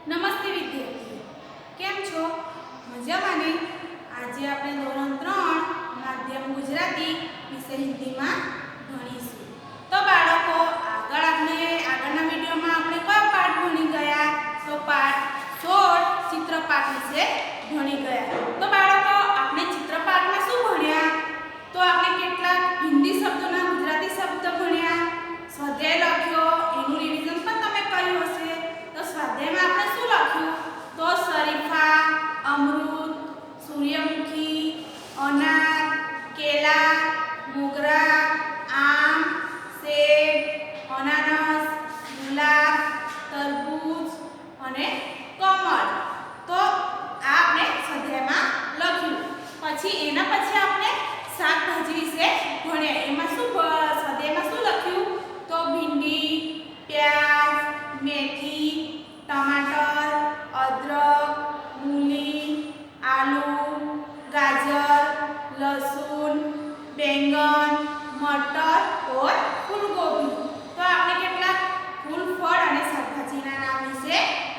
નમસ્તે વિદ્યાર્થીઓ, કેમ છો? મજામાં ને? આજે આપણે ધોરણ 3 માધ્યમ ગુજરાતી વિષય હિન્દીમાં ભણીશું. તો બાળકો, આગળના વિડીયોમાં આપણે કયો પાઠ ભણી ગયા? તો પાઠ 16 ચિત્રપાઠ વિશે ભણી ગયા. તો બાળકો, આપણે ચિત્રપાઠમાં શું ભણ્યા? તો આપણે કેટલાક હિન્દી શબ્દોના ગુજરાતી શબ્દ ભણ્યા, સ્વાધ્યાય લખ્યો, એનું રિવિઝન પણ તમે કર્યું હશે. તો સ્વાધ્યાયમાં આપણે શું લખ્યું? તો શરીફા, અમૃત, સૂર્યમુખી, અનાર, કેલા, મોગરા, આમ, સેબ, અનાનસ, ગુલાબ, તરબૂચ અને કમળ. તો આ આપણે સ્વાધ્યાયમાં લખ્યું. પછી એના પછી આપણે શાકભાજી વિશે ભણ્યા. એમાં શું સ્વાધ્યાયમાં શું લખ્યું? તો ભીંડી, પ્યાજ, મેથી, ટમાટર, અદરક, મૂલી, આલુ, गाजर, लहसुन, बैंगन, मटर और फूलगोभी. तो आपने કેટલાક ફૂલ ફળ અને શાકભાજીના નામ વિશે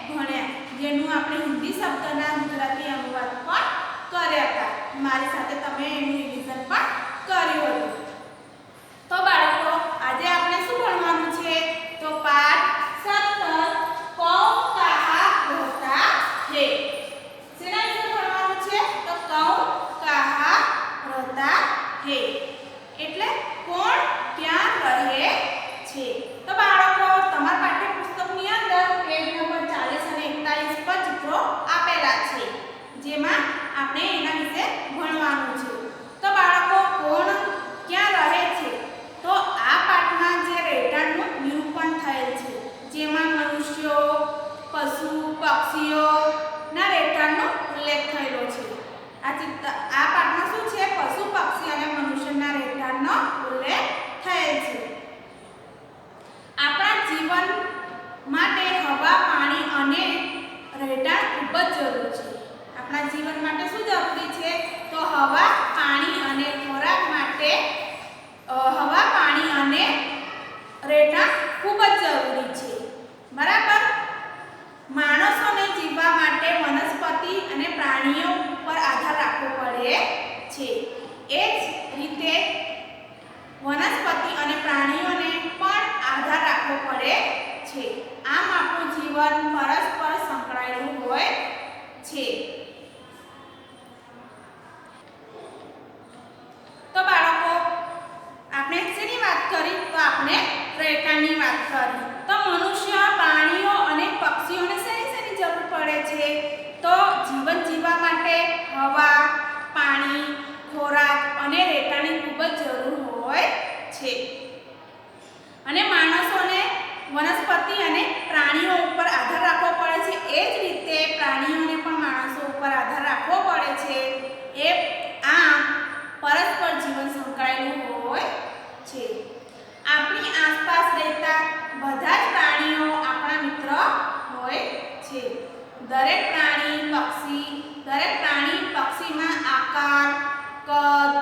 ભણ્યા, જેનું આપણે હિન્દી શબ્દના ગુજરાતી અનુવાદ પણ કર્યા હતા. મારી સાથે તમે એનું રિવિઝન પણ કર્યું હતું. તો બાળકો, આજે આપણે શું ભણવાનું છે? તો પાઠ 17 कौन कहाँ रहता है. શેના વિશે ભણવાનું છે? તો कौन कहाँ रहता है એટલે કોણ ક્યાં રહે છે. તો બાળકો, તમારા પાઠ્યપુસ્તકની અંદર પેજ નંબર 40 અને 41 પર ચિત્રો આપેલા છે, જેમાં આપણે એના વિશે ભણવાનું છે. તો બાળકો, કોણ ક્યાં રહે છે? તો આ પાઠમાં જે રહેઠાણનું નિરૂપણ થયેલ છે, જેમાં મનુષ્યો, પશુ, પક્ષીઓના રહેઠાણનો ઉલ્લેખ થયેલો છે. આ પાઠમાં શું છે? પશુ, પક્ષી અને મનુષ્યના રહેઠાણનો ઉલ્લેખ થયેલ છે. આપણા જીવન માટે હવા, પાણી અને રહેઠાણ ખૂબ જ જરૂરી છે. આપણા જીવન માટે શું જરૂરી છે? તો હવા, પાણી અને ખોરાક માટે હવા, પાણી અને રહેઠાણ ખૂબ જ જરૂરી છે. બરાબર. માણસોને જીવવા માટે વનસ્પતિ અને પ્રાણીઓ પર આધાર રાખવો પડે છે. એ જ રીતે વનસ્પતિ અને પ્રાણીઓને પણ આધાર રાખવો પડે છે. આમ આપણું જીવન પરસ્પર સંકળાયેલું હોય છે. તો બાળકો, આપણે શેની વાત કરી? તો આપણે રહેઠાણની વાત કરી. તો મનુષ્ય, પ્રાણીઓ અને પક્ષીઓને શેની જરૂર પડે છે? તો જીવન જીવવા માટે હવા, પાણી, ખોરાક અને રહેઠાણની ખૂબ જ જરૂર હોય છે. અને માણસોને વનસ્પતિ અને પ્રાણીઓ ઉપર આધાર રાખવો પડે છે. એ જ રીતે પ્રાણીઓને પણ માણસો ઉપર આધાર રાખવો પડે છે. આમ પરસ્પર જીવન સંકળાયેલું હોય છે. આપણી આસપાસ રહેતા બધા જ પ્રાણીઓ આપણા મિત્ર હોય છે. દરેક પ્રાણી પક્ષીમાં આકાર, કદ,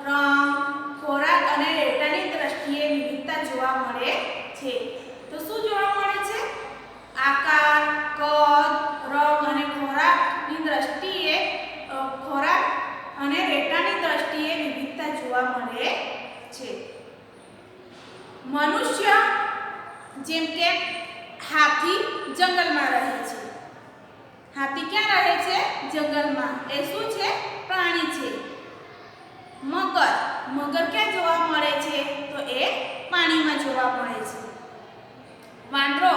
રંગ, ખોરાક અને રહેઠાણની દ્રષ્ટિએ વિવિધતા જોવા મળે છે. તો શું જોવા મળે છે? આકાર, કદ, રંગ અને ખોરાકની દ્રષ્ટિએ વિવિધતા જોવા મળે છે. મનુષ્ય, જેમ કે હાથી, જંગલમાં રહે છે. હાથી ક્યાં રહે છે? જંગલમાં. એ શું છે? પ્રાણી છે. મગર ક્યાં જોવા મળે છે? તો એ પાણીમાં જોવા મળે છે. વાંદરો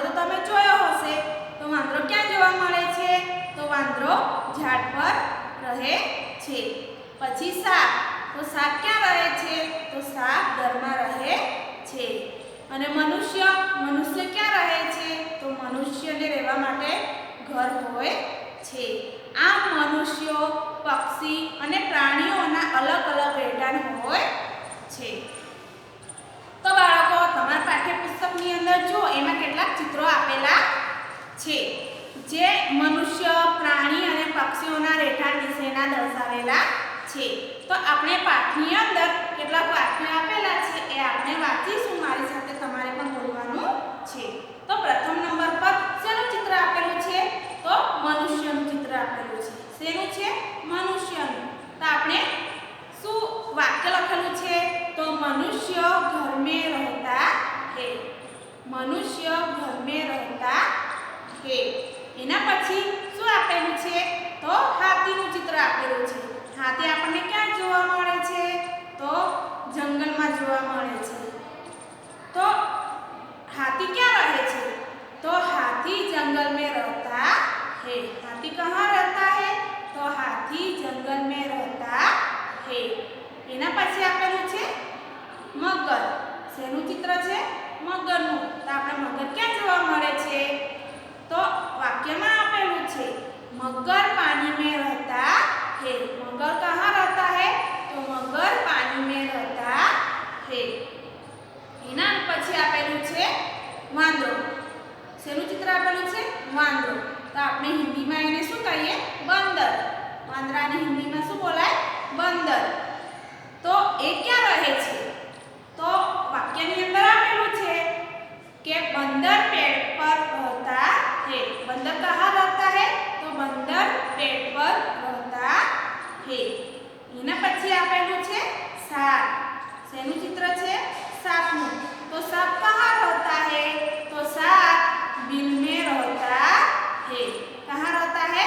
તો તમે જોયો હશે. તો વાંદરો ક્યાં જોવા મળે છે? તો વાંદરો ઝાડ પર રહે છે. પછી સાપ. તો સાપ ક્યાં રહે છે? તો સાપ ઘરમાં રહે છે. અને મનુષ્ય ક્યાં રહે છે? તો મનુષ્યને રહેવા માટે ઘર હોય છે. આમ મનુષ્યો, પક્ષી અને પ્રાણીઓના અલગ અલગ રહેઠાણ હોય છે. તો બાળકો, તમારા પાઠ્યપુસ્તકની અંદર જો એમાં કેટલાક ચિત્રો આપેલા છે, જે મનુષ્ય, પ્રાણી અને પક્ષીઓના રહેઠાણ વિશેના દર્શાવેલા છે. તો આપણે પાઠની અંદર કેટલાક વાક્યો આપેલા છે, એ આપણે વાંચીશું. મારી સાથે તમારે પણ બોલવાનું છે. તો પ્રથમ નંબર પર શેનું ચિત્ર આપેલું છે? ચિત્ર આપેલું છે વાંદરો, તો આપણે હિન્દીમાં એને શું કહીએ? બંદર. વાંદરાને હિન્દીમાં શું બોલાય? બંદર. તો એ ક્યાં રહે છે? તો વાક્યની અંદર આપેલું છે કે बंदर पेड़ पर रहता है। बंदर कहाँ रहता है? तो बंदर पेड़ पर रहता है। એના પછી આપેલું છે સાપ. શેનું ચિત્ર છે? સાપનું. તો સાપ कहाँ रहता है? तो साप बिल में रहता है। कहाँ रहता है?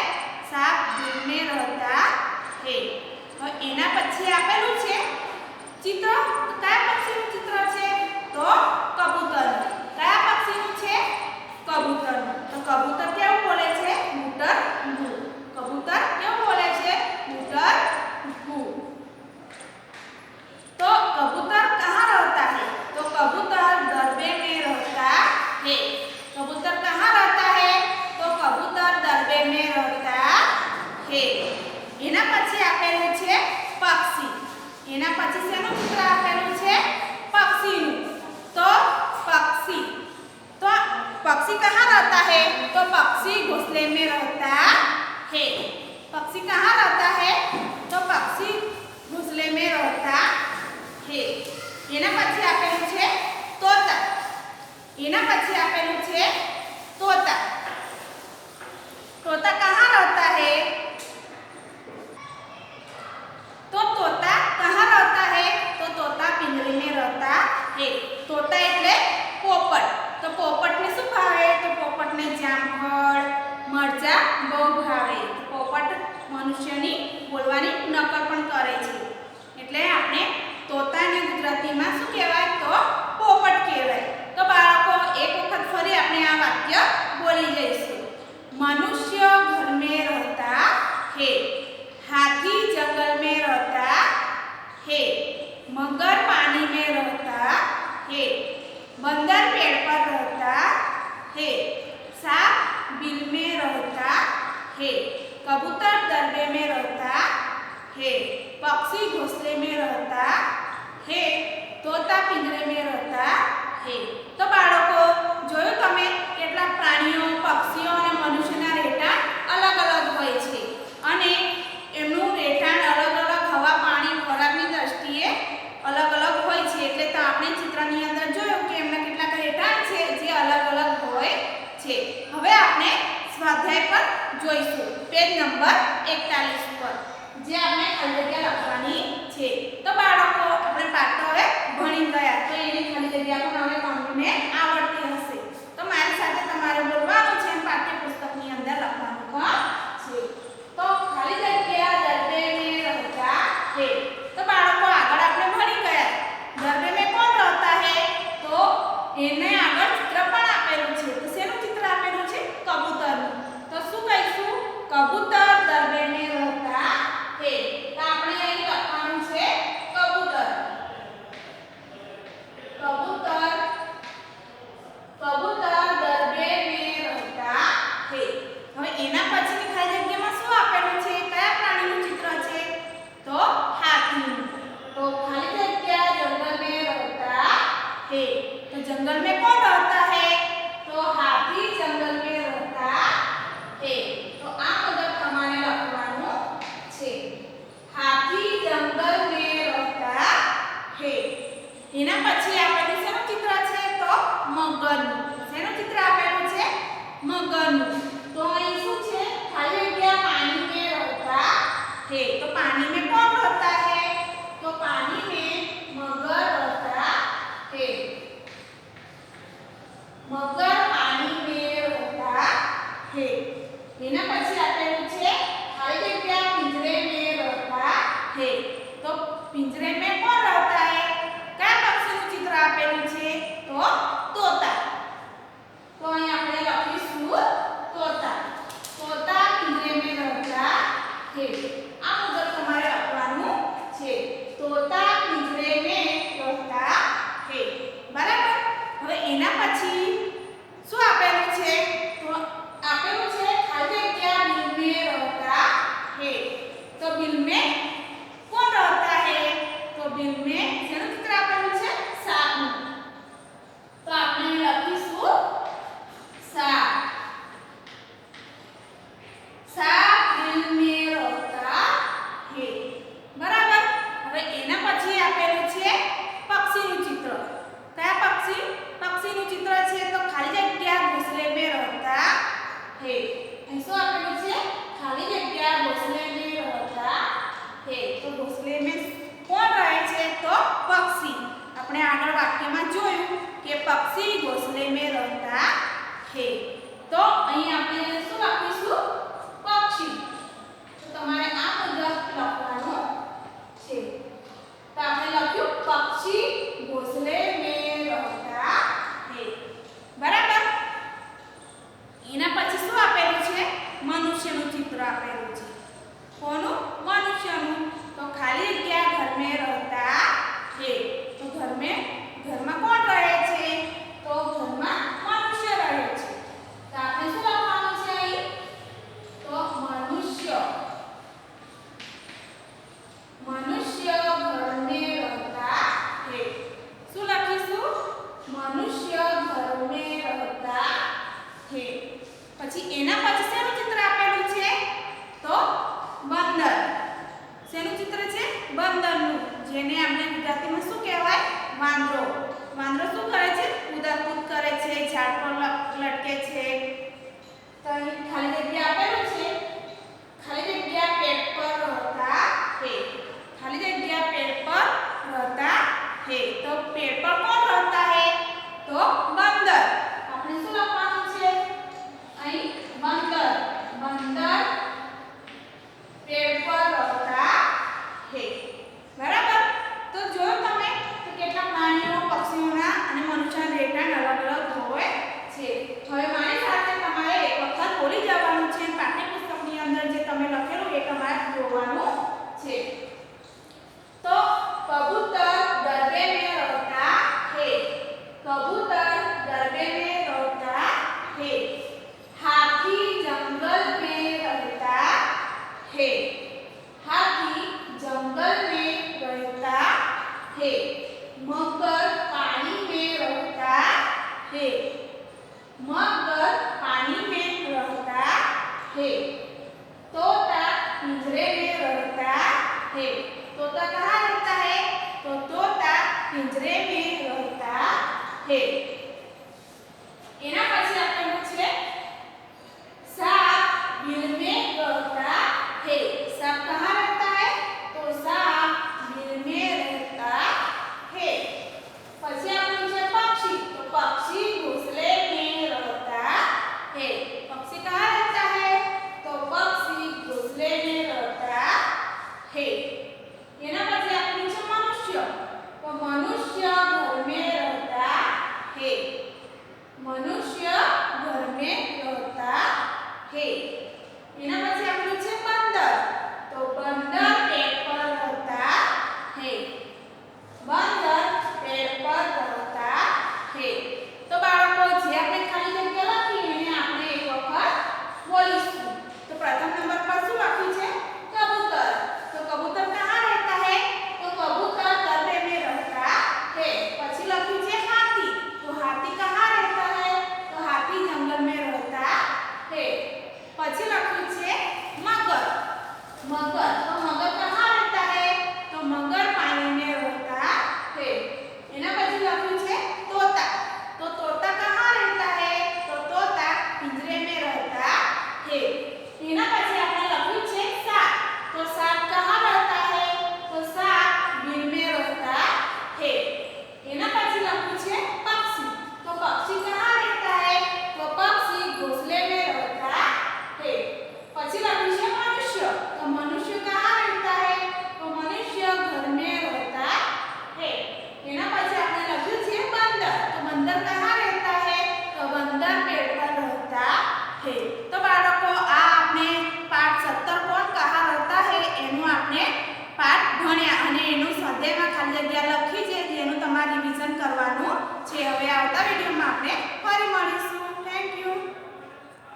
साप बिल में रहता है। તો એના પછી આપેલું છે ચિત્ર. કયા પક્ષીનું ચિત્ર છે? તો કબૂતરનું. કયા પક્ષીનું છે? કબૂતરનું. તો કબૂતર કેવું બોલે છે? બૂટર ભૂ. કબૂતર કેવું બોલે છે? બૂટર ભૂ. तो कबूतर कहाँ रहता है? तो कबूतर दरबे में रहता है। कबूतर कहाँ रहता है? तो कबूतर दरबे में रहता है। એના પછી આપેલું છે પક્ષી. એના પછી શેનું ચિત્ર આપેલું છે? પક્ષીનું. તો पक्षी. तो पक्षी कहाँ रहता है? तो पक्षी घोंसले में रहता है। पक्षी कहाँ रहता है? तो पक्षी घोंसले में रहता है। એના પછી આપેલું છે તોતા. એના પછી આપેલું છે તોતા. तोता कहाँ रहता है? तो तोता कहाँ रहता है? तो तोता पिंजरे में रहता है। तोता એટલે પોપટ. તો પોપટને શું ભાવે? તો પોપટને જામફળ, મરચાં બહુ ભાવે. પોપટ મનુષ્યની બોલવાની નકલ પણ કરે છે. એટલે આપણે તોતાને ગુજરાતીમાં શું કહેવાય? તો પોપટ કહેવાય. તો બાળકો એક વખત ફરી આપણે આ વાક્ય બોલી જઈશું. मनुष्य घर में रहता है। हाथी जंगल में रहता है। मगर पानी में रहता है। बंदर पेड़ पर रहता है। सांप बिल में रहता है। कबूतर दरबे में रहता है। पक्षी घोंसले में रहता है। तोता पिंजरे में रहता है। तो बाळको જોયું તમે કેટલા પ્રાણીઓ, પક્ષીઓ અને મનુષ્યના રહેઠાણ અલગ અલગ હોય છે અને એમનું રહેઠાણ અલગ અલગ હવા, પાણી, ખોરાકની દ્રષ્ટિએ અલગ અલગ હોય છે. એટલે તો આપણે ચિત્રની અંદર જોયું કે એમના કેટલાક રહેઠાણ છે જે અલગ અલગ હોય છે. હવે આપણે સ્વાધ્યાય પર જોઈશું પેજ નંબર 41 પર જે આપણે ખાલી જગ્યા લખવાની છે. તો બાળકો આપણે પાઠ હવે ભણી ગયા તો એની ખાલી જગ્યા પણ હવે તમને આવડતી હશે. તો મારી સાથે તમારે બોલવાનું છે અને પાઠ્યપુસ્તકની અંદર લખવાનું પણ છે. તો ખાલી જગ્યા દરબે में रहता है. તો બાળકો આગળ આપણે ભણી ગયા. દરબે में કોણ રહેતા है? તો એને આગળ ચિત્ર પણ આપેલું છે. તો શેનું ચિત્ર આપેલું છે? કબૂતરનું. તો શું કહીશું? કબૂતર દરબે में रहता है. તો આપણે અહીં લખવાનું છે કબૂતર. कबूतर कबूतर दरबे में रहता है. હવે એના પછીની ખાલી જગ્યામાં શું આપેલું છે? કયા પ્રાણીનું ચિત્ર છે? તો હાથીનું. તો ખાલી જગ્યા जंगल में रहता है. तो जंगल में कौन रहता है? तो हाथी जंगल में रहता है. तो આ મુજબ તમારે લખવાનું છે. हाथी जंगल में रहता है. એના પછી આપેલું શેનું ચિત્ર છે? તો મગરનું. શેનું ચિત્ર આપેલું છે? મગરનું. તો અહીં શું છે? ખાલી જગ્યા પાણી में रहता है. तो पानी में कौन रहता है? तो पानी में मगर रहता है. मगर पानी में रहता है. એના પછી આપેલું છે ખાલી જગ્યા पिंजरे में रहता है. तो पिंजरे में कौन रहता है? કયા પક્ષીનું ચિત્ર આપેલું છે? તો તોતા. તો અહીં આપણે લખીશું તોતા. વાંદરો. વાંદરો શું કરે છે? કૂદાકૂદ કરે છે, ઝાડ પર લટકે છે. તો અહીં ખાલી જગ્યા આપેલું છે. ખાલી જગ્યા પેડ પર रहता है. खाली जगह पेड़ पर रहता है. तो पेड़ पर कौन रहता है? तो बंदर. આપણે શું લખવાનું છે? અહીં बंदर. बंदर पेड़ पर रहता है. બરાબર. તો જો તમે તો કેટલા પ્રાણીઓ, પક્ષીઓના અને મનુષ્યના રહેઠાણ અલગ અલગ હોય છે. હવે મારી સાથે તમારે એક વખત બોલી જવાનું છે. પાઠ્યપુસ્તકની અંદર જે તમે લખેલું એ તમારે જોવાનું છે. तो कबूतर दरबे में रहता है. कबूतर दरबे में रहता है. हाथी जंगल में रहता है. हाथी जंगल में रहता है. मगर पानी में रहता है. मगर पानी में रहता है. तोता पिंजरे में रहता है. तोता कहाँ रहता है? तो तोता पिंजरे में रहता है. एना પછી આપણું છે सांप बिल में रहता है. सांप कहाँ रहता है? तो सांप बिल में रहता है. પછી આપણું છે पक्षी. तो पक्षी घोंसले में रहता है. पक्षी कहाँ रहता है? तो पक्षी घोंसले में रहता है. એના પછી આપણું છે મનુષ્ય. તો મનુષ્ય ઘર में रहता है. મનુષ્ય ઘર में रहता है. એના પછી આપણું છે बंदर. तो बंदर पेड़ पर रहता है. बंदर पेड़ पर रहता है. તો બાળકો જે આપણે ખાલી જગ્યા લખી એને આપણે એક વખત બોલીશું. તો પ્રથમ નંબર પર શું લખ્યું છે? કબૂતર. તો કબૂતર कहाँ रहता है? तो कबूतर दरबे में रहता है. પછી લખ્યું છે હાથી. તો હાથી कहाँ रहता है? तो हाथी जंगल में रहता है. પછી લખ્યું છે मगर. मगर. तो मगर कहाँ रहता है? तो मगर पानी में रहता है. એના પછી લખ્યું છે तोता. तो तोता कहाँ रहता है? तो तोता पिंजरे में रहता है. એના પછી આપણે લખ્યું છે सांप. तो सांप कहाँ रहता है? तो सांप बिल में रहता है. એના પછી લખ્યું છે पक्षी. तो पक्षी कहाँ रहता है? तो पक्षी घोंसले में रहता है. પછી લખ્યું છે मनुष्य. तो मनुष्य कहाँ रहता है? तो मनुष्य घर में रहता है. એના પછી આપણે લખ્યું છે बंदर. तो बंदर कहाँ रहता है? तो बंदर पेड़ पर रहता है. તો બાળકો આ આપણે પાઠ 17 કોણ કहाँ रहता है એનું આપણે પાઠ ભણ્યા અને એનું સ્વાધ્યાયમાં ખાલી જગ્યા લખી છે જેનું તમારે રિવિઝન કરવાનું છે. હવે આવતા વિડિયોમાં આપણે